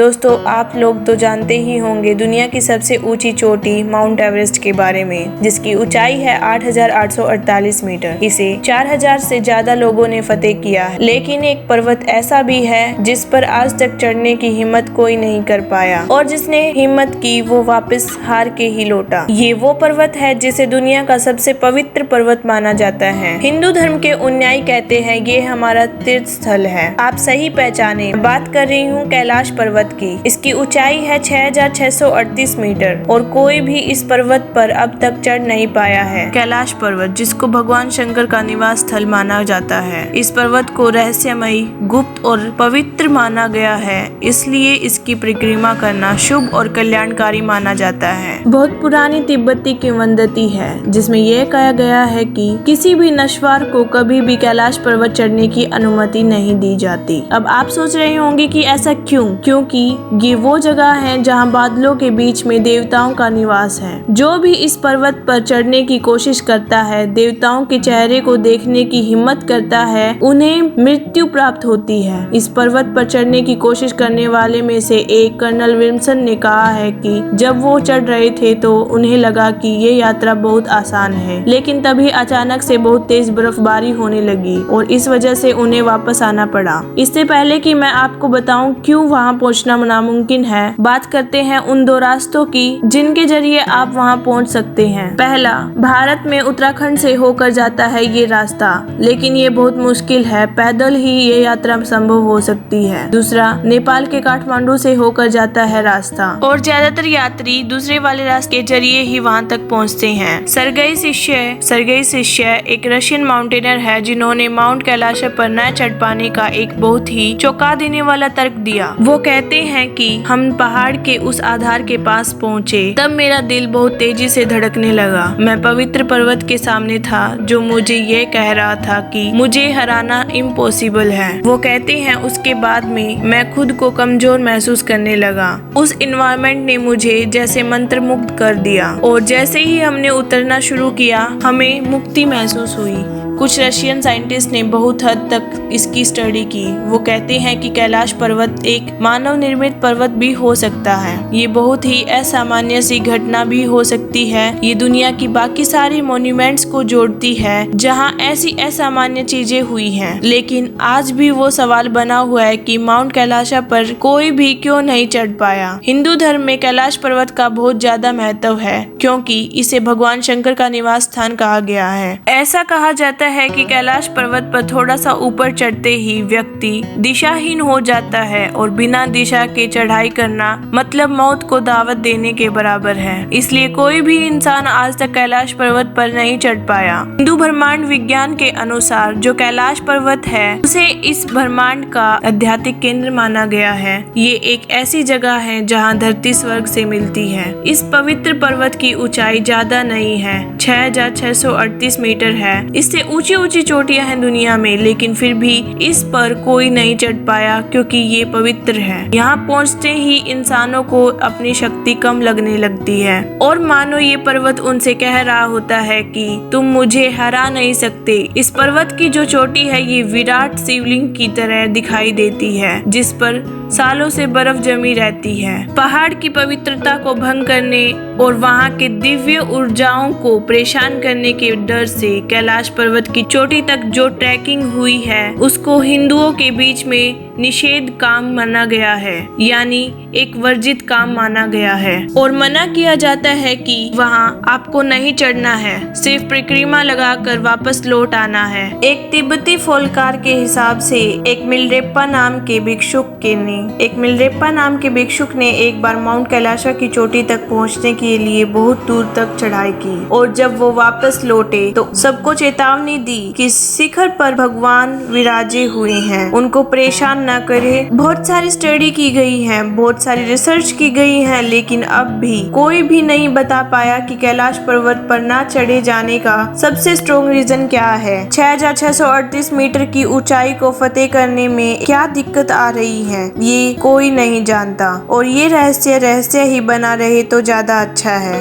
दोस्तों, आप लोग तो जानते ही होंगे दुनिया की सबसे ऊंची चोटी माउंट एवरेस्ट के बारे में, जिसकी ऊंचाई है 8,848 मीटर। इसे 4,000 से ज्यादा लोगों ने फतेह किया है। लेकिन एक पर्वत ऐसा भी है जिस पर आज तक चढ़ने की हिम्मत कोई नहीं कर पाया, और जिसने हिम्मत की वो वापस हार के ही लौटा। ये वो पर्वत है जिसे दुनिया का सबसे पवित्र पर्वत माना जाता है। हिंदू धर्म के अनुयायी कहते हैं ये हमारा तीर्थ स्थल है। आप सही पहचाने, बात कर रही हूँ कैलाश पर्वत की। इसकी ऊंचाई है 6,638 मीटर और कोई भी इस पर्वत पर अब तक चढ़ नहीं पाया है। कैलाश पर्वत, जिसको भगवान शंकर का निवास स्थल माना जाता है, इस पर्वत को रहस्यमयी, गुप्त और पवित्र माना गया है, इसलिए इसकी परिक्रमा करना शुभ और कल्याणकारी माना जाता है। बहुत पुरानी तिब्बती किंवदंती है जिसमें यह कहा गया है कि किसी भी नश्वर को कभी भी कैलाश पर्वत चढ़ने की अनुमति नहीं दी जाती। अब आप सोच रहे होंगे कि ऐसा क्यों? क्योंकि ये वो जगह है जहां बादलों के बीच में देवताओं का निवास है। जो भी इस पर्वत पर चढ़ने की कोशिश करता है, देवताओं के चेहरे को देखने की हिम्मत करता है, उन्हें मृत्यु प्राप्त होती है। इस पर्वत पर चढ़ने की कोशिश करने वाले में से एक कर्नल विल्सन ने कहा है कि जब वो चढ़ रहे थे तो उन्हें लगा कि ये यात्रा बहुत आसान है, लेकिन तभी अचानक से बहुत तेज बर्फबारी होने लगी और इस वजह से उन्हें वापस आना पड़ा। इससे पहले कि मैं आपको बताऊं क्यों वहां पहुंचना नामुमकिन है, बात करते हैं उन दो रास्तों की जिनके जरिए आप वहां पहुंच सकते हैं। पहला, भारत में उत्तराखंड से होकर जाता है ये रास्ता, लेकिन ये बहुत मुश्किल है, पैदल ही ये यात्रा संभव हो सकती है। दूसरा, नेपाल के काठमांडू से होकर जाता है रास्ता, और ज्यादातर यात्री दूसरे वाले रास्ते के जरिए ही वहां तक पहुंचते हैं। सर्गेई शिष्य एक रशियन माउंटेनर है जिन्होंने माउंट कैलाश पर न चढ़ पाने का एक बहुत ही चौंका देने वाला तर्क दिया। वो कहते हैं कि हम पहाड़ के उस आधार के पास पहुंचे, तब मेरा दिल बहुत तेजी से धड़कने लगा। मैं पवित्र पर्वत के सामने था जो मुझे ये कह रहा था कि मुझे हराना इम्पॉसिबल है। वो कहते हैं उसके बाद में मैं खुद को कमजोर महसूस करने लगा। उस इन्वायरमेंट ने मुझे जैसे मंत्रमुग्ध कर दिया, और जैसे ही हमने उतरना शुरू किया हमें मुक्ति महसूस हुई। कुछ रशियन साइंटिस्ट ने बहुत हद तक इसकी स्टडी की। वो कहते हैं कि कैलाश पर्वत एक मानव निर्मित पर्वत भी हो सकता है। ये बहुत ही असामान्य सी घटना भी हो सकती है। ये दुनिया की बाकी सारी मॉन्यूमेंट्स को जोड़ती है जहां ऐसी असामान्य चीजें हुई हैं। लेकिन आज भी वो सवाल बना हुआ है कि माउंट कैलाश पर कोई भी क्यों नहीं चढ़ पाया। हिंदू धर्म में कैलाश पर्वत का बहुत ज्यादा महत्व है, क्योंकि इसे भगवान शंकर का निवास स्थान कहा गया है। ऐसा कहा जाता है कि कैलाश पर्वत पर थोड़ा सा ऊपर चढ़ते ही व्यक्ति दिशाहीन हो जाता है, और बिना दिशा के चढ़ाई करना मतलब मौत को दावत देने के बराबर है। इसलिए कोई भी इंसान आज तक कैलाश पर्वत पर नहीं चढ़ पाया। हिंदू ब्रह्मांड विज्ञान के अनुसार जो कैलाश पर्वत है उसे इस ब्रह्मांड का आध्यात्मिक केंद्र माना गया है। ये एक ऐसी जगह है जहाँ धरती स्वर्ग से मिलती है। इस पवित्र पर्वत की ऊंचाई ज्यादा नहीं है, 6,638 मीटर है। इससे ऊंची चोटियां हैं दुनिया में, लेकिन फिर भी इस पर कोई नहीं चढ़ पाया क्योंकि ये पवित्र है। यहाँ पहुँचते ही इंसानों को अपनी शक्ति कम लगने लगती है, और मानो ये पर्वत उनसे कह रहा होता है कि तुम मुझे हरा नहीं सकते। इस पर्वत की जो चोटी है ये विराट शिवलिंग की तरह दिखाई देती है, जिस पर सालों से बर्फ जमी रहती है। पहाड़ की पवित्रता को भंग करने और वहाँ के दिव्य ऊर्जाओं को परेशान करने के डर से कैलाश पर्वत की चोटी तक जो ट्रैकिंग हुई है उसको हिंदुओं के बीच में निषेध काम माना गया है, यानी एक वर्जित काम माना गया है, और मना किया जाता है कि वहाँ आपको नहीं चढ़ना है, सिर्फ परिक्रमा लगाकर वापस लौट आना है। एक तिब्बती फोल्कलॉर के हिसाब से एक मिलरेप्पा नाम के भिक्षुक ने एक बार माउंट कैलाश की चोटी तक पहुँचने के लिए बहुत दूर तक चढ़ाई की, और जब वो वापस लौटे तो सबको चेतावनी दी कि शिखर पर भगवान विराजे हुए हैं, उनको परेशान न करे। बहुत सारी स्टडी की गई है, बहुत सारी रिसर्च की गई है, लेकिन अब भी कोई भी नहीं बता पाया कि कैलाश पर्वत पर न चढ़े जाने का सबसे स्ट्रॉन्ग रीजन क्या है। 6,638 मीटर की ऊंचाई को फतेह करने में क्या दिक्कत आ रही है ये कोई नहीं जानता, और ये रहस्य ही बना रहे तो ज्यादा अच्छा है।